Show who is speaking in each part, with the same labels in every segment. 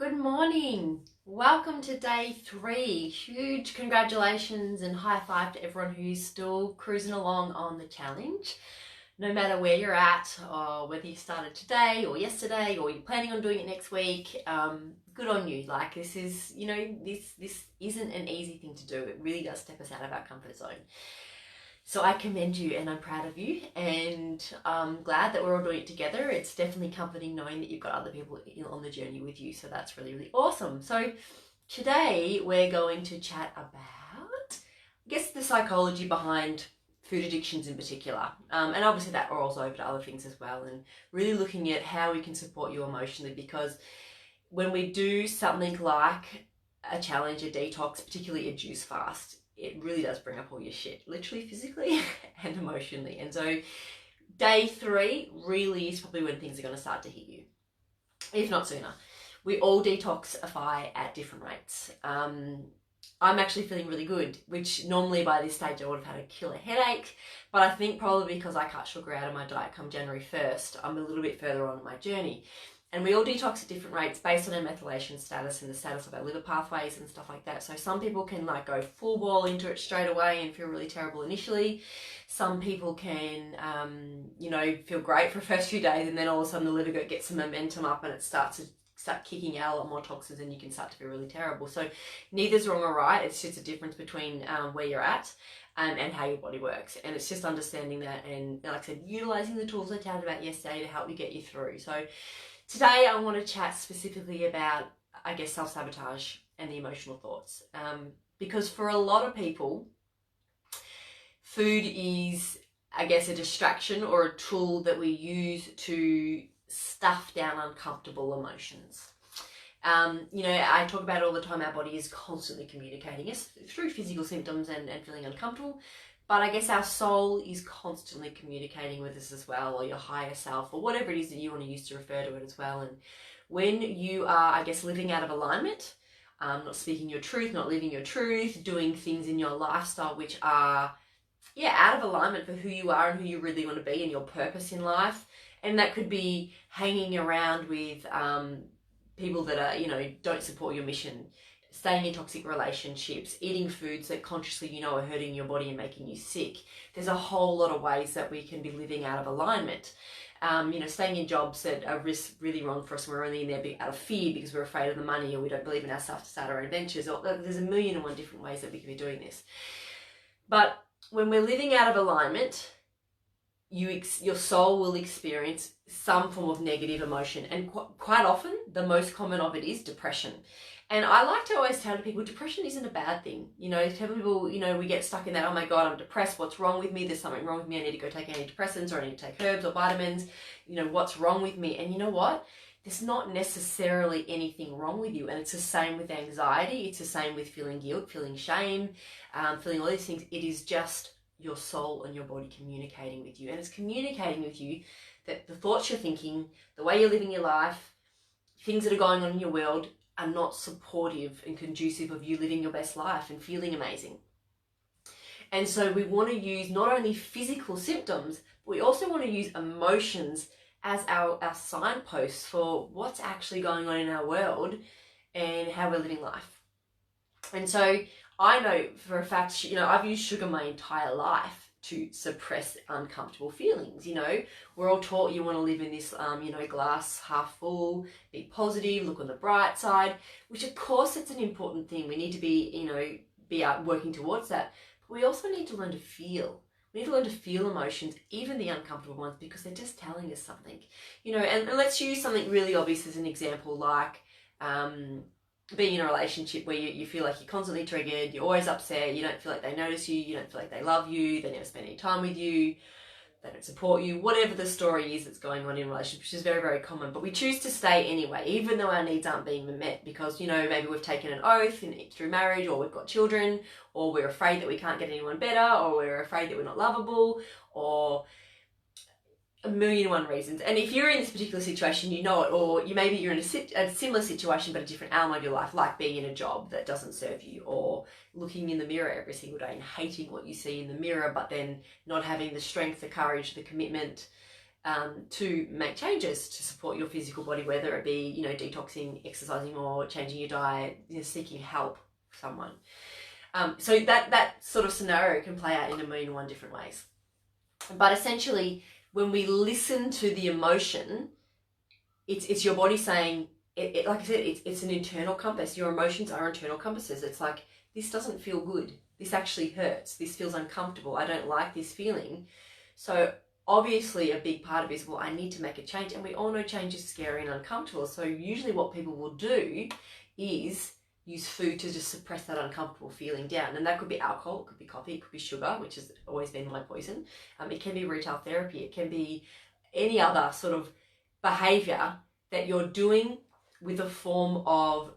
Speaker 1: Good morning. Welcome to day 3. Huge congratulations and high five to everyone who's still cruising along on the challenge. No matter where you're at, or whether you started today or yesterday, or you're planning on doing it next week, good on you. Like, this is, this isn't an easy thing to do. It really does step us out of our comfort zone. So I commend you and I'm proud of you, and I'm glad that we're all doing it together. It's definitely comforting knowing that you've got other people on the journey with you. So that's really, really awesome. So today we're going to chat about, I guess, the psychology behind food addictions in particular. And obviously that rolls over to other things as well, and really looking at how we can support you emotionally, because when we do something like a challenge, a detox, particularly a juice fast, it really does bring up all your shit, literally, physically and emotionally. And so day 3 really is probably when things are going to start to hit you, if not sooner. We all detoxify at different rates. I'm actually feeling really good, which normally by this stage I would have had a killer headache, but I think probably because I cut sugar out of my diet come January 1st, I'm a little bit further on in my journey. And we all detox at different rates based on our methylation status and the status of our liver pathways and stuff like that. So some people can go full ball into it straight away and feel really terrible initially. Some people can, feel great for the first few days, and then all of a sudden the liver gets some momentum up and it starts to start kicking out a lot more toxins, and you can start to feel really terrible. So neither's wrong or right. It's just a difference between where you're at and how your body works. And it's just understanding that and, like I said, utilizing the tools I chatted about yesterday to help you get you through. So today I want to chat specifically about, I guess, self-sabotage and the emotional thoughts. Because for a lot of people, food is, I guess, a distraction or a tool that we use to stuff down uncomfortable emotions. I talk about it all the time. Our body is constantly communicating us through physical symptoms and feeling uncomfortable. But I guess our soul is constantly communicating with us as well, or your higher self, or whatever it is that you want to use to refer to it as well. And when you are, I guess, living out of alignment, not speaking your truth, not living your truth, doing things in your lifestyle which are, out of alignment for who you are and who you really want to be and your purpose in life. And that could be hanging around with people that are, don't support your mission, staying in toxic relationships, eating foods that consciously are hurting your body and making you sick. There's a whole lot of ways that we can be living out of alignment. Staying in jobs that are really wrong for us, and we're only in there out of fear because we're afraid of the money, or we don't believe in ourselves to start our adventures. Or there's a million and one different ways that we can be doing this. But when we're living out of alignment, your soul will experience some form of negative emotion, and quite often the most common of it is depression. And I like to always tell people depression isn't a bad thing. Tell people, we get stuck in that, oh my God, I'm depressed, what's wrong with me? There's something wrong with me, I need to go take antidepressants, or I need to take herbs or vitamins, what's wrong with me? And you know what? There's not necessarily anything wrong with you. And it's the same with anxiety, it's the same with feeling guilt, feeling shame, feeling all these things. It is just your soul and your body communicating with you. And it's communicating with you that the thoughts you're thinking, the way you're living your life, things that are going on in your world are not supportive and conducive of you living your best life and feeling amazing. And so we want to use not only physical symptoms, but we also want to use emotions as our signposts for what's actually going on in our world and how we're living life. And so I know for a fact, I've used sugar my entire life to suppress uncomfortable feelings. We're all taught you want to live in this, glass half full, be positive, look on the bright side, which of course it's an important thing. We need to be, be out working towards that. But we also need to learn to feel. We need to learn to feel emotions, even the uncomfortable ones, because they're just telling us something. And let's use something really obvious as an example, like, being in a relationship where you feel like you're constantly triggered, you're always upset, you don't feel like they notice you, you don't feel like they love you, they never spend any time with you, they don't support you, whatever the story is that's going on in a relationship, which is very, very common. But we choose to stay anyway, even though our needs aren't being met, because, maybe we've taken an oath through marriage, or we've got children, or we're afraid that we can't get anyone better, or we're afraid that we're not lovable, or a million and one reasons. And if you're in this particular situation, you know it, or maybe you're in a similar situation but a different element of your life, like being in a job that doesn't serve you, or looking in the mirror every single day and hating what you see in the mirror, but then not having the strength, the courage, the commitment, to make changes to support your physical body, whether it be, you know, detoxing, exercising, or changing your diet, you know, seeking help from someone. So that sort of scenario can play out in a million and one different ways. But essentially, when we listen to the emotion, it's your body saying, like I said, it's an internal compass. Your emotions are internal compasses. It's like, this doesn't feel good. This actually hurts. This feels uncomfortable. I don't like this feeling. So obviously a big part of it is, well, I need to make a change. And we all know change is scary and uncomfortable. So usually what people will do is use food to just suppress that uncomfortable feeling down. And that could be alcohol, it could be coffee, it could be sugar, which has always been my poison. It can be retail therapy. It can be any other sort of behavior that you're doing with a form of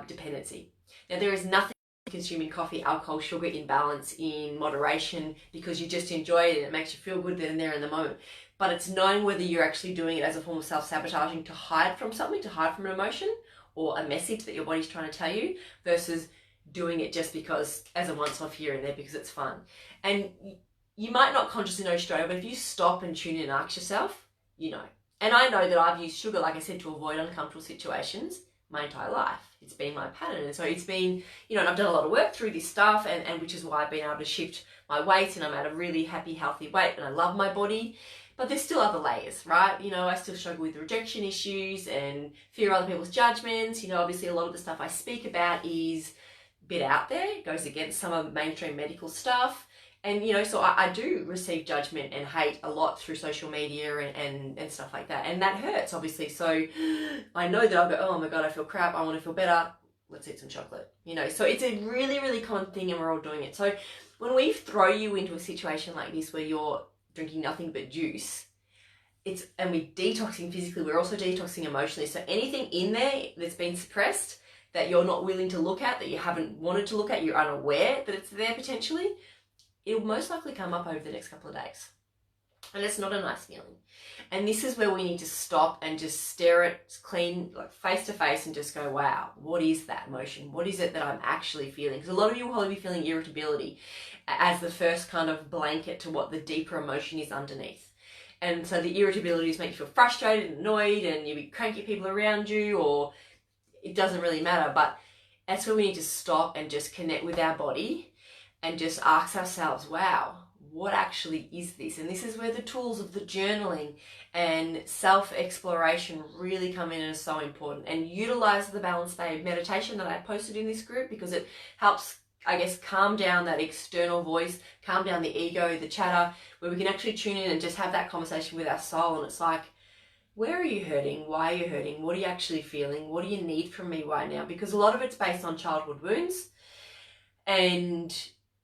Speaker 1: dependency. Now, there is nothing consuming coffee, alcohol, sugar in balance, in moderation, because you just enjoy it and it makes you feel good then and there in the moment. But it's knowing whether you're actually doing it as a form of self-sabotaging to hide from something, to hide from an emotion or a message that your body's trying to tell you, versus doing it just because, as a once-off here and there, because it's fun. And you might not consciously know straight away, but if you stop and tune in and ask yourself, you know. And I know that I've used sugar, like I said, to avoid uncomfortable situations my entire life. It's been my pattern. And so it's been, you know, and I've done a lot of work through this stuff, and which is why I've been able to shift my weight, and I'm at a really happy, healthy weight, and I love my body. But there's still other layers, right? You know, I still struggle with rejection issues and fear of other people's judgments. You know, obviously a lot of the stuff I speak about is a bit out there. It goes against some of the mainstream medical stuff. And, you know, so I do receive judgment and hate a lot through social media and stuff like that. And that hurts, obviously. So I know that I'll go, oh my God, I feel crap. I want to feel better. Let's eat some chocolate. You know, so it's a really, really common thing, and we're all doing it. So when we throw you into a situation like this where you're drinking nothing but juice, and we're detoxing physically, we're also detoxing emotionally. So anything in there that's been suppressed, that you're not willing to look at, that you haven't wanted to look at, you're unaware that it's there potentially, it'll most likely come up over the next couple of days. And it's not a nice feeling. And this is where we need to stop and just stare it clean, like face to face, and just go, wow, what is that emotion? What is it that I'm actually feeling? Because a lot of you will probably be feeling irritability as the first kind of blanket to what the deeper emotion is underneath. And so the irritability is make you feel frustrated and annoyed, and you'll be cranky people around you, or it doesn't really matter. But that's where we need to stop and just connect with our body and just ask ourselves, wow, what actually is this? And this is where the tools of the journaling and self-exploration really come in and is so important. And utilize the balanced day meditation that I posted in this group, because it helps, I guess, calm down that external voice, calm down the ego, the chatter, where we can actually tune in and just have that conversation with our soul. And it's like, where are you hurting? Why are you hurting? What are you actually feeling? What do you need from me right now? Because a lot of it's based on childhood wounds, and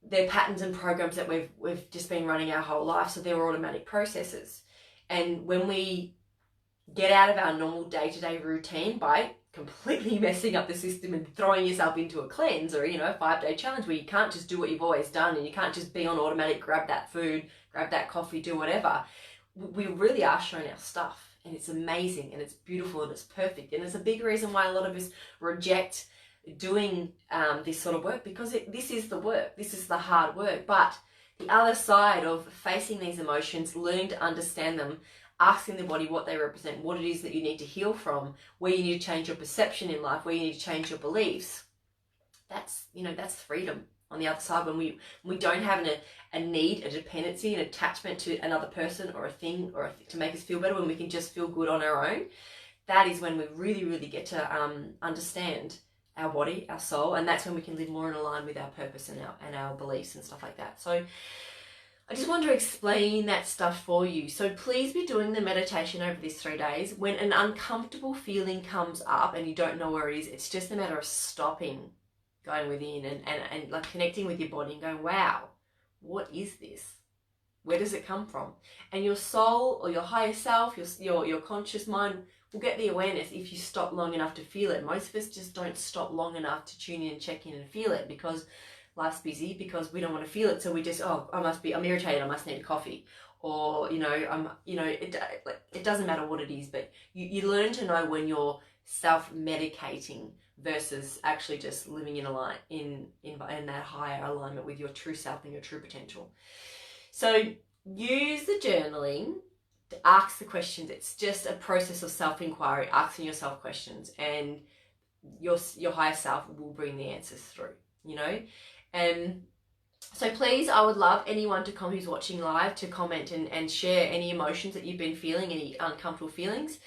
Speaker 1: they're patterns and programs that we've just been running our whole life. So they're automatic processes. And when we get out of our normal day-to-day routine by completely messing up the system and throwing yourself into a cleanse, or, you know, a 5-day challenge where you can't just do what you've always done, and you can't just be on automatic, grab that food, grab that coffee, do whatever, we really are shown our stuff. And it's amazing, and it's beautiful, and it's perfect. And it's a big reason why a lot of us reject doing this sort of work, because this is the work, this is the hard work. But the other side of facing these emotions, learning to understand them, asking the body what they represent, what it is that you need to heal from, where you need to change your perception in life, where you need to change your beliefs, that's, you know, that's freedom on the other side. When we don't have a need, a dependency, an attachment to another person or a thing to make us feel better, when we can just feel good on our own, that is when we really, really get to understand our body, our soul, and that's when we can live more in line with our purpose and our beliefs and stuff like that. So I just want to explain that stuff for you. So please be doing the meditation over these 3 days. When an uncomfortable feeling comes up and you don't know where it is, it's just a matter of stopping, going within and like connecting with your body and going, wow, what is this? Where does it come from? And your soul, or your higher self, your conscious mind, will get the awareness if you stop long enough to feel it. Most of us just don't stop long enough to tune in and check in and feel it, because life's busy, because we don't want to feel it. So we just, I'm irritated, I must need a coffee. Or, it doesn't matter what it is, but you learn to know when you're self-medicating versus actually just living in that higher alignment with your true self and your true potential. So use the journaling ask the questions. It's just a process of self-inquiry, asking yourself questions, and your higher self will bring the answers through, you know. And so please, I would love anyone to come who's watching live to comment and share any emotions that you've been feeling, any uncomfortable feelings.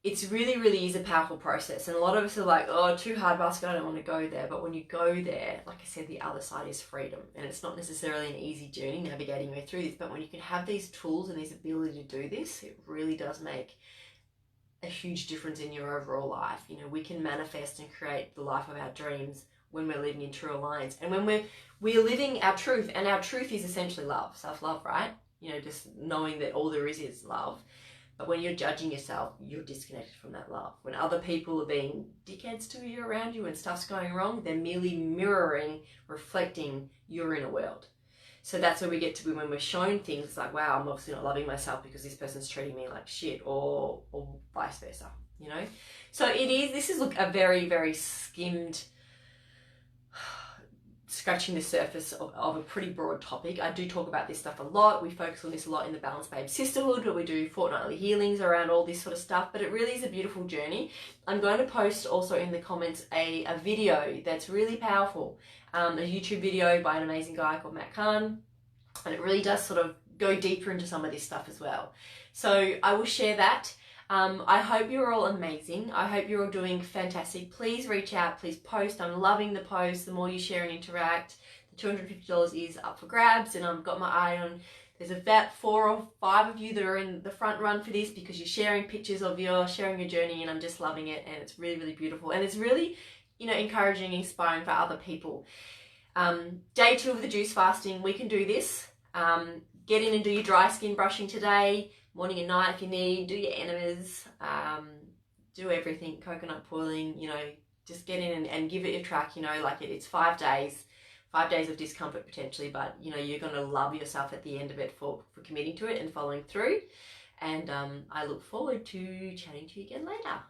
Speaker 1: It's really is a powerful process, and a lot of us are like, oh, too hard basket, I don't want to go there. But when you go there, like I said, the other side is freedom, and it's not necessarily an easy journey navigating your way through this, but when you can have these tools and this ability to do this, it really does make a huge difference in your overall life. You know, we can manifest and create the life of our dreams when we're living in true alliance, and when we're living our truth, and our truth is essentially love, self-love, right? You know, just knowing that all there is love. But when you're judging yourself, you're disconnected from that love. When other people are being dickheads to you around you and stuff's going wrong, they're merely mirroring, reflecting your inner world. So that's where we get to be when we're shown things like, wow, I'm obviously not loving myself because this person's treating me like shit, or vice versa, you know? So this is look, a very skimmed, scratching the surface of a pretty broad topic. I do talk about this stuff a lot. We focus on this a lot in the Balanced Babe Sisterhood, where we do fortnightly healings around all this sort of stuff, but it really is a beautiful journey. I'm going to post also in the comments a video that's really powerful, a YouTube video by an amazing guy called Matt Kahn, and it really does sort of go deeper into some of this stuff as well. So I will share that. I hope you're all amazing. I hope you're all doing fantastic. Please reach out, please post. I'm loving the posts. The more you share and interact, the $250 is up for grabs, and I've got my eye on, there's about 4 or 5 of you that are in the front run for this, because you're sharing pictures of sharing your journey, and I'm just loving it, and it's really beautiful, and it's really, you know, encouraging, inspiring for other people. Day 2 of the juice fasting, we can do this. Get in and do your dry skin brushing today, morning and night if you need, do your enemas, do everything, coconut pulling, you know, just get in and give it a track, you know, like it's 5 days of discomfort potentially, but you know, you're going to love yourself at the end of it for committing to it and following through. And I look forward to chatting to you again later.